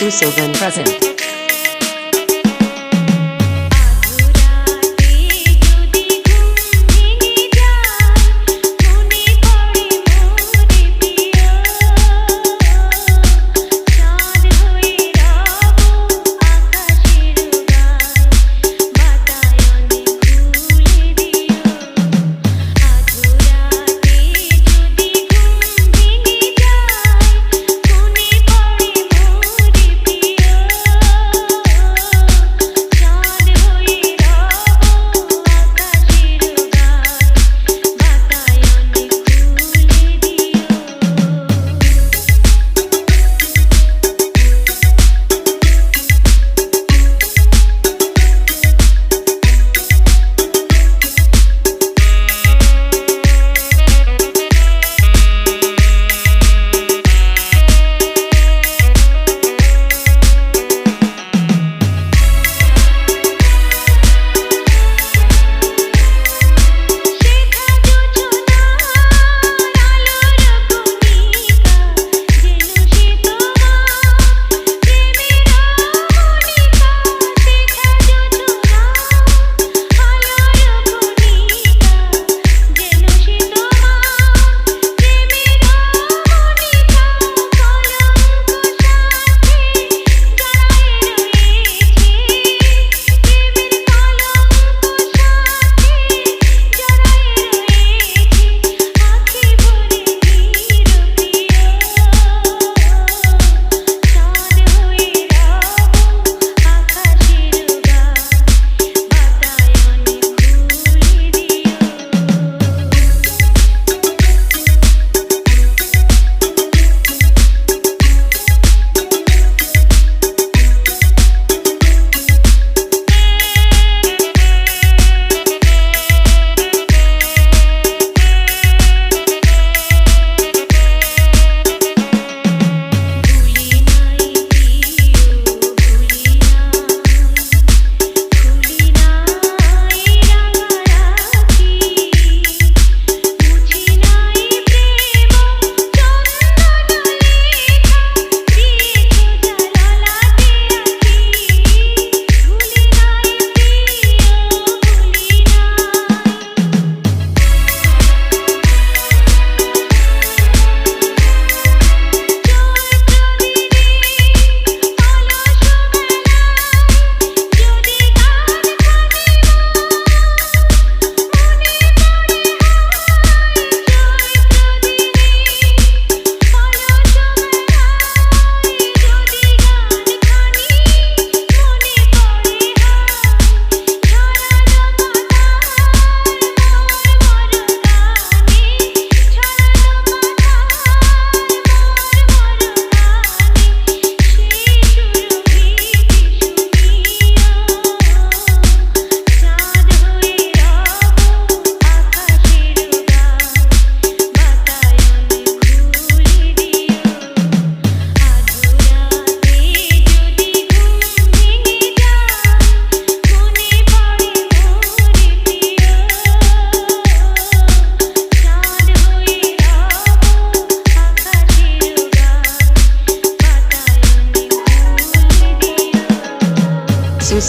Susovan present.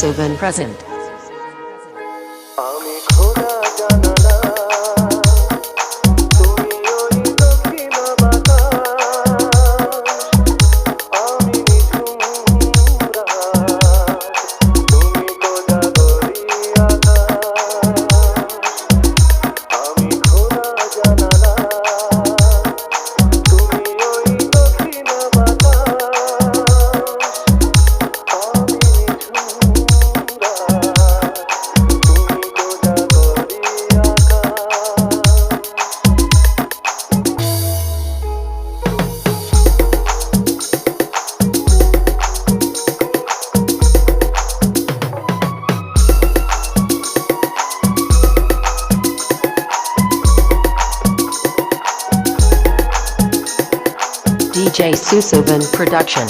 Susovan present. DJ Susovan production.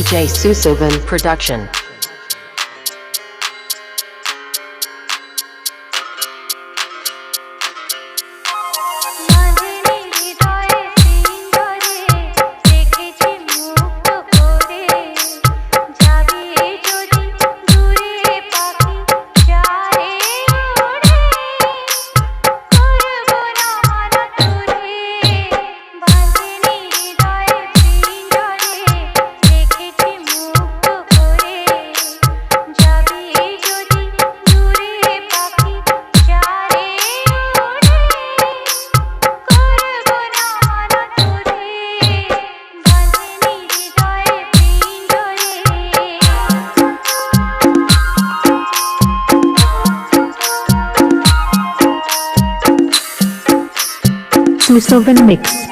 DJ Susovan Production. Susovan Mix.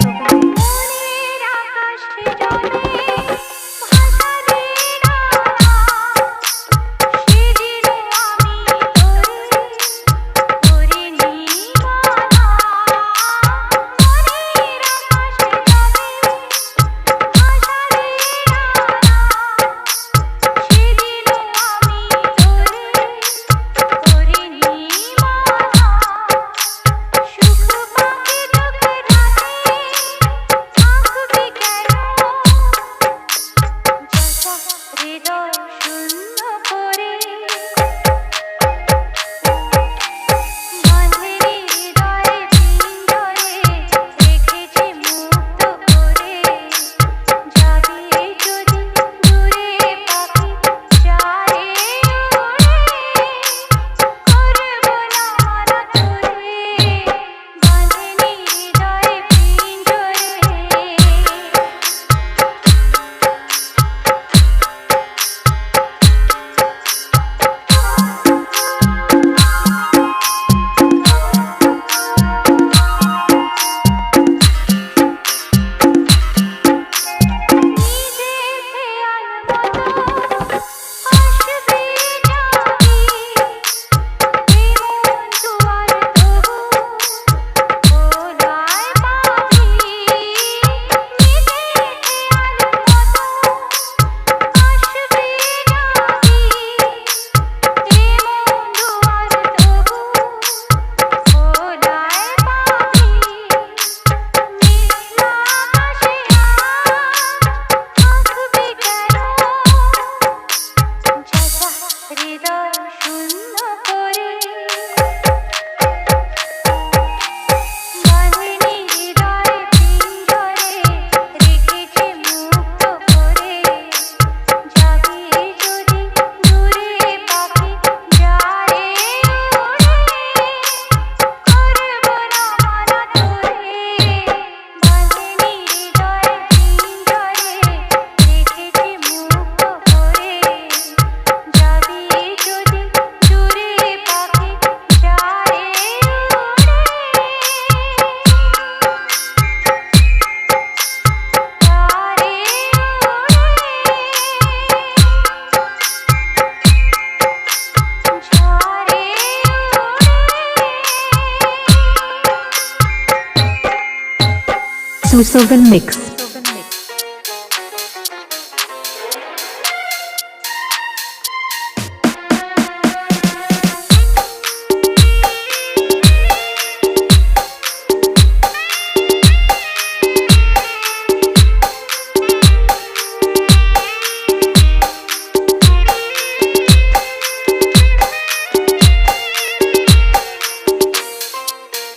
Susovan Mix.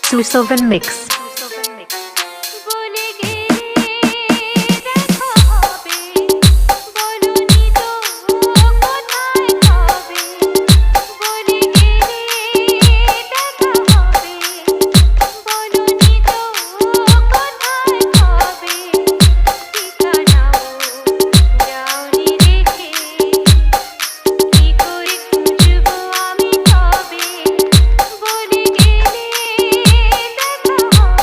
Susovan Mix. বলে গেলে দেখা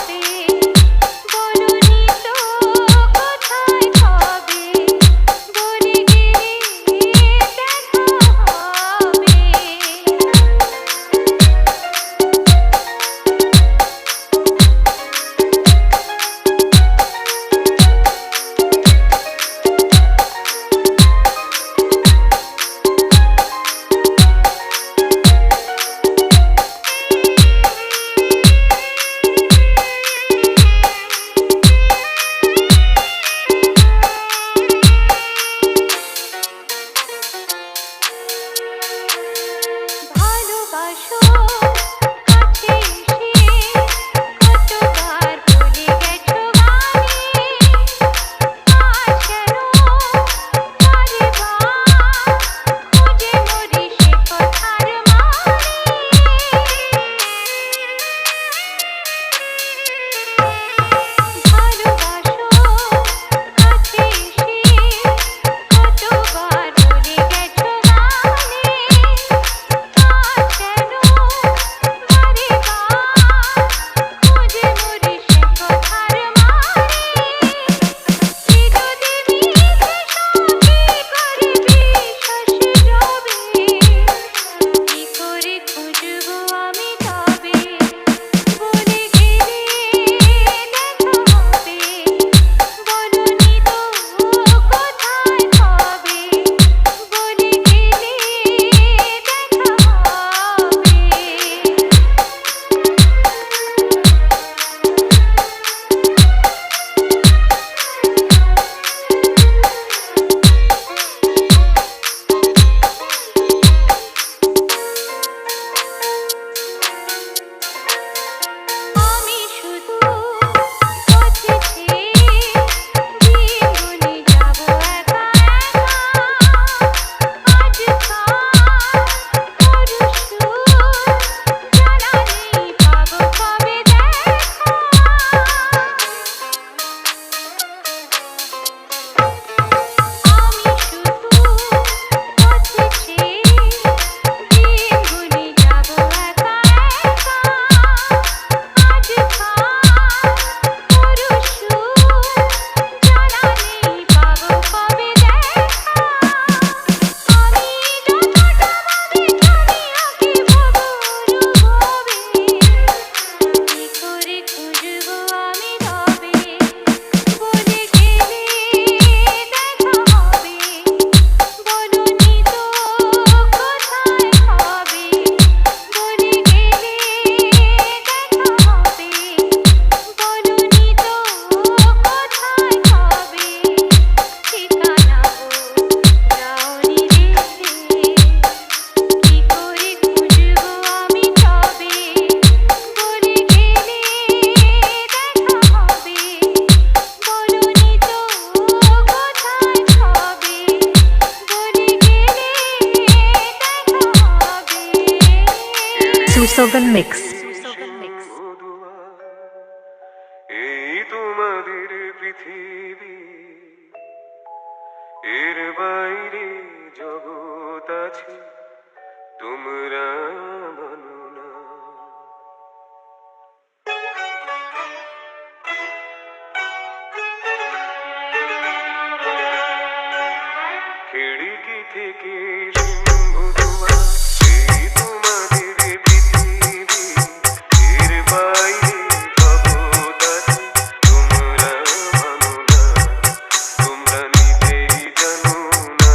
তোমাদের পৃথিবী, এর বাইরে জগৎ আছে, তোমরা মানো না। খিড়কি থেকে সিংহ দুয়ার, এই তোমাদের পৃথিবী, এর বাইরে জগৎ আছে, তোমরা মানো না, তোমরা নিজেই জানো না।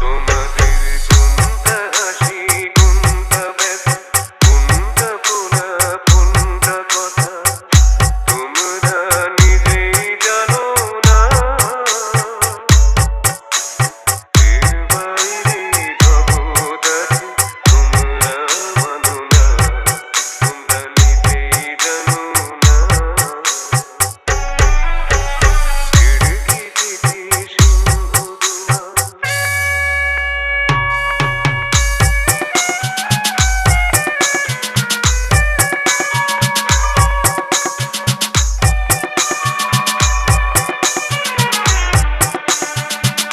তোমাদের কোনটা হাসি, কোনটা ব্যথা, কোনটা ফোলা, কোনটা কথা, তোমরা নিজেই জানো না। এর বাইরে জগৎ আছে, তোমরা মানো না, তোমরা নিজেই জানো না। খিড়কি থেকে সিংহ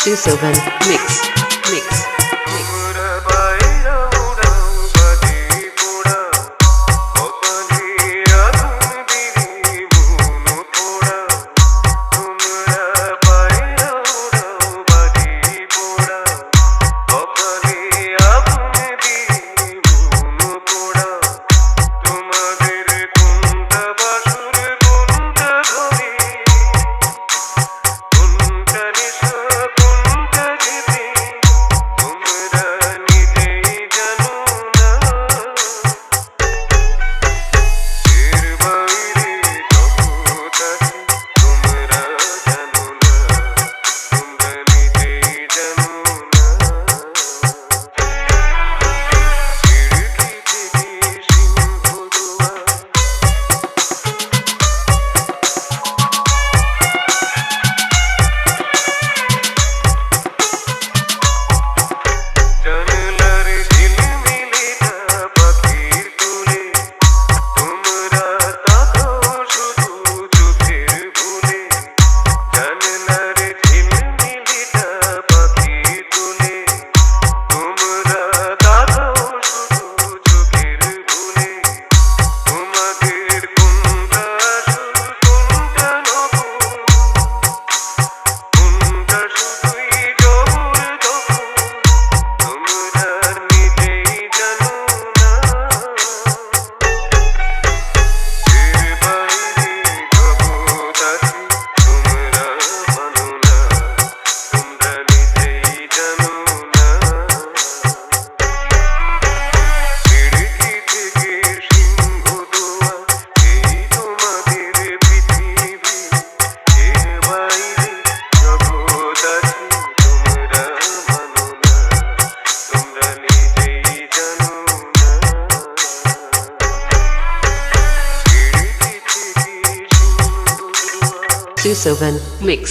Susovan Mix. তোমরা বাইরা উড়াও, বাজি পোড়াও, কপালে আগুন দিলে মন পোড়াও। তোমরা বাইরা উড়াও, বাজি পোড়াও, কপালে আগুন দিলে মন পোড়াও। তোমাদের কোনটা বাসর, কোনটা ঘরে, কোনটা নেশা, কোনটা খেতে, তোমরা নিজেই জানো না। এর বাইরে জগৎ আছে, তোমরা জানো না, তোমরা নিজেই জানো না। খিড়কি থেকে সিংহ দুয়ার, জানলার ঝিলমিলিটা পাখির তুলে, তোমরা তাকাও শুধু চোখের ভুলে। জানলার ঝিলমিলিটা পাখির তুলে, তোমরা তাকাও শুধু চোখের ভুলে। তোমাদের কোনটা আসল, কোনটা নকল, কোনটা শুধুই জবরদখল, তোমরা নিজেই জানো না। এর বাইরে জগৎ আছে, তোমরা মানো না, তোমরা নিজেই জানো না। খিড়কি থেকে সিংহ দুয়ার, এই তোমাদের পৃথিবী, এর বাইরে জগৎ আছে, তোমরা মানো না, তোমরা নিজেই জানো না। খিড়কি থেকে সিংহ দুয়ার। Susovan Mix.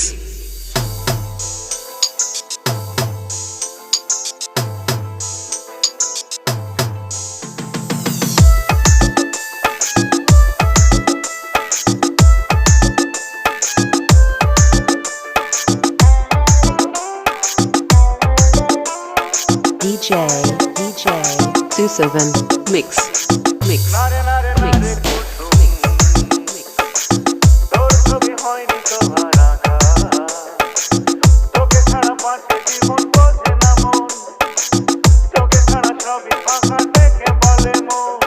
DJ Susovan Mix. নারে নারে নারে কুসুম, তোর ছবি হয়নি তোমার আঁকা, তোকে ছাড়া বাঁচে জীবন বোঝে না মন, তোকে ছাড়া সবই ফাঁকা দেখে বলে মন,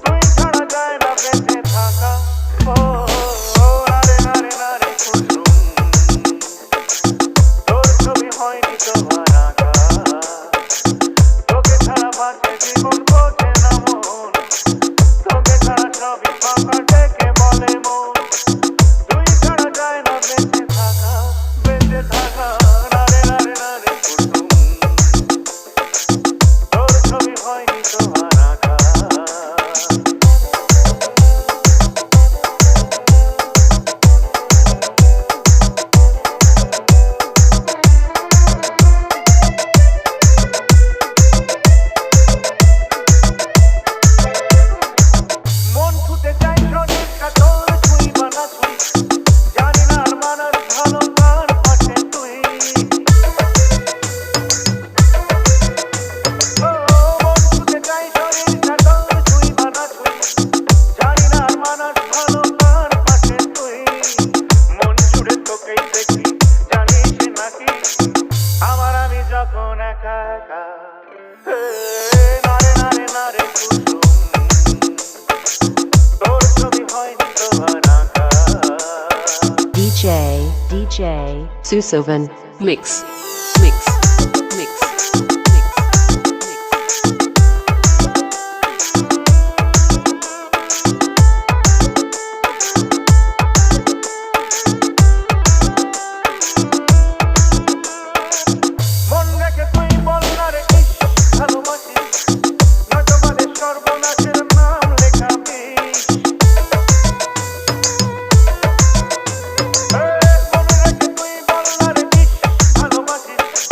তুই ছাড়া যায় না বেঁচে থাকা। ও নারে নারে নারে কুসুম, তোর ছবি হয়নি তোমার আঁকা, তোকে ছাড়া বাঁচে জীবন বোঝে না মন, তোকে ছাড়া Susovan Mix. Mix. Mix. Mix. মন রেখে তুই বল না রে ইস ভালোবাসিস নয়তো বাদে সর্বনাশের নাম লেখাবিস মন রেখে তুই বল না রে ইস ভালোবাসিস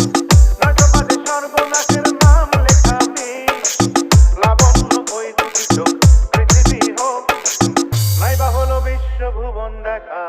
নয়তো বাদে সর্বনাশের নাম লেখাবিস লাবণ্য ওই দুটি চোখ পৃথিবী হোক নাইবা হলো বিশ্বভুবন দেখা